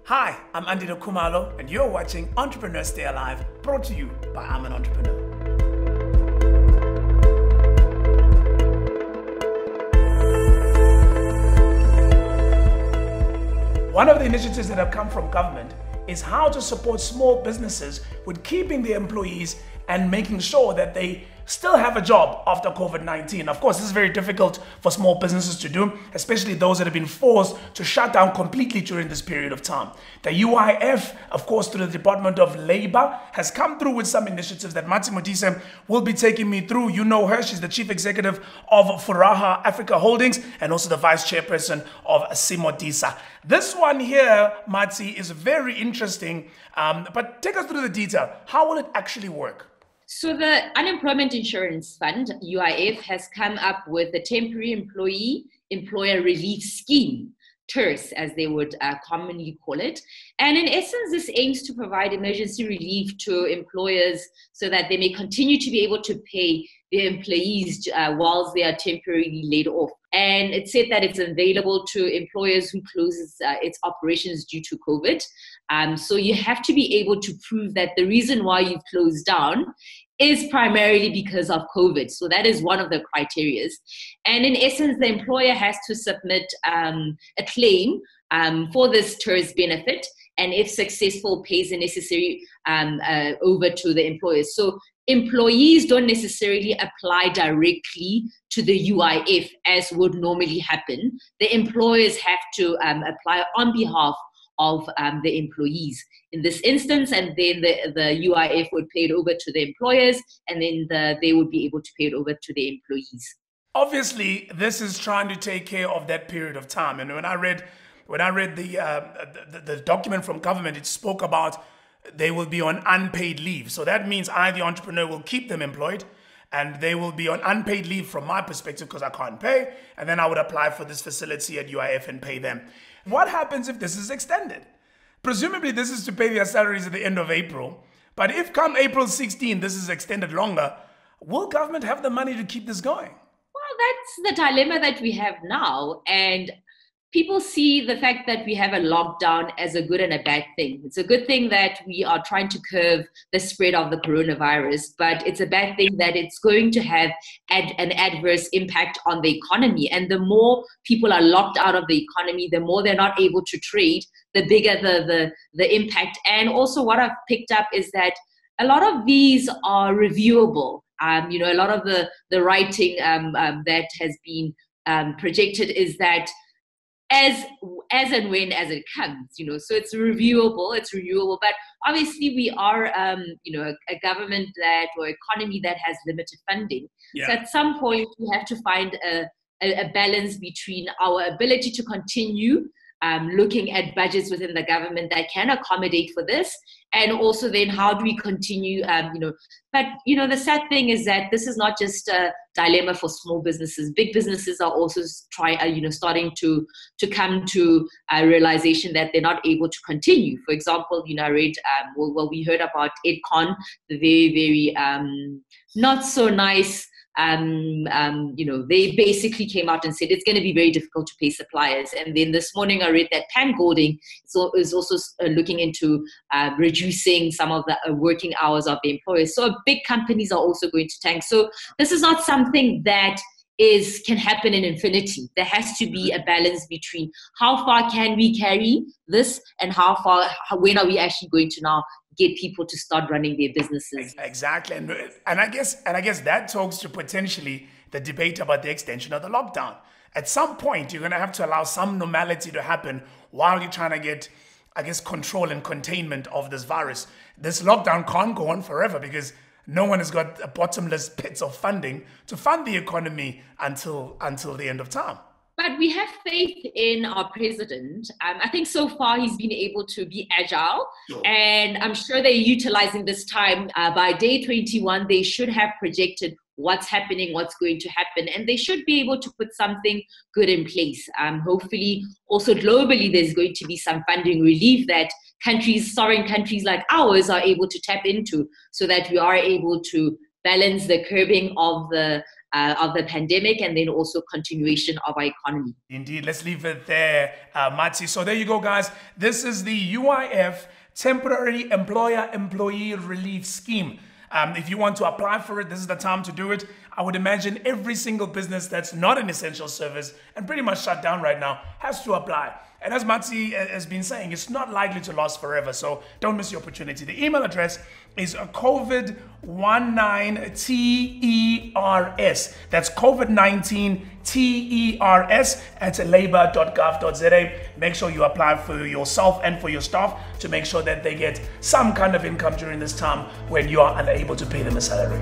Hi, I'm Andile Khumalo, and you're watching Entrepreneurs Stay Alive, brought to you by I'm an Entrepreneur. One of the initiatives that have come from government is how to support small businesses with keeping their employees and making sure that they still have a job after COVID-19. Of course, this is very difficult for small businesses to do, especially those that have been forced to shut down completely during this period of time. The UIF, of course, through the Department of Labor, has come through with some initiatives that Modise will be taking me through. You know her, she's the Chief Executive of Furaha Africa Holdings and also the Vice Chairperson of SiMODiSA. This one here, Matsi, is very interesting, but take us through the detail. How will it actually work? So the Unemployment Insurance Fund, UIF, has come up with the Temporary Employer Relief Scheme, TERS, as they would commonly call it. And in essence, this aims to provide emergency relief to employers so that they may continue to be able to pay their employees whilst they are temporarily laid off. And it said that it's available to employers who closes its operations due to COVID. So you have to be able to prove that the reason why you've closed down is primarily because of COVID. So that is one of the criteria. And in essence, the employer has to submit a claim for this TERS benefit, and if successful, pays the necessary over to the employers. So employees don't necessarily apply directly to the UIF as would normally happen. The employers have to apply on behalf of the employees in this instance, and then the UIF would pay it over to the employers, and then they would be able to pay it over to the employees. Obviously, this is trying to take care of that period of time. And when I read the document from government, it spoke about they will be on unpaid leave. So that means I, the entrepreneur, will keep them employed, and they will be on unpaid leave from my perspective because I can't pay, and then I would apply for this facility at UIF and pay them. What happens if this is extended? Presumably this is to pay their salaries at the end of April, but if come April 16 this is extended longer, will government have the money to keep this going? Well, that's the dilemma that we have now, and people see the fact that we have a lockdown as a good and a bad thing. It's a good thing that we are trying to curb the spread of the coronavirus, but it's a bad thing that it's going to have an adverse impact on the economy. And the more people are locked out of the economy, the more they're not able to trade, the bigger the impact. And also what I've picked up is that a lot of these are reviewable. A lot of the writing that has been projected is that as and when as it comes, so it's reviewable, but obviously we are a government or economy that has limited funding. Yeah. So at some point we have to find a balance between our ability to continue looking at budgets within the government that can accommodate for this, and also then how do we continue, but the sad thing is that this is not just a dilemma for small businesses. Big businesses are also starting to come to a realization that they're not able to continue. For example, I read, we heard about EdCon, the very, very not so nice. They basically came out and said it's going to be very difficult to pay suppliers. And then this morning I read that Pan Golding is also looking into reducing some of the working hours of the employers. So big companies are also going to tank. So this is not something that can happen in infinity. There has to be a balance between how far can we carry this and when are we actually going to now get people to start running their businesses. Exactly. And I guess that talks to potentially the debate about the extension of the lockdown. At some point, you're going to have to allow some normality to happen while you're trying to get, control and containment of this virus. This lockdown can't go on forever because no one has got a bottomless pits of funding to fund the economy until the end of time. But we have faith in our president. I think so far he's been able to be agile, and I'm sure they're utilizing this time. By day 21, they should have projected what's happening, what's going to happen, and they should be able to put something good in place. Hopefully, also globally, there's going to be some funding relief that sovereign countries like ours are able to tap into, so that we are able to balance the curbing of the of the pandemic, and then also continuation of our economy. Indeed, let's leave it there, Matsi. So there you go, guys. This is the UIF Temporary Employer-Employee Relief Scheme. If you want to apply for it, this is the time to do it. I would imagine every single business that's not an essential service and pretty much shut down right now has to apply. And as Matsi has been saying, it's not likely to last forever, so don't miss your opportunity. The email address is COVID-19-TERS. That's COVID-19-TERS at labour.gov.za. Make sure you apply for yourself and for your staff to make sure that they get some kind of income during this time when you are unable to pay them a salary.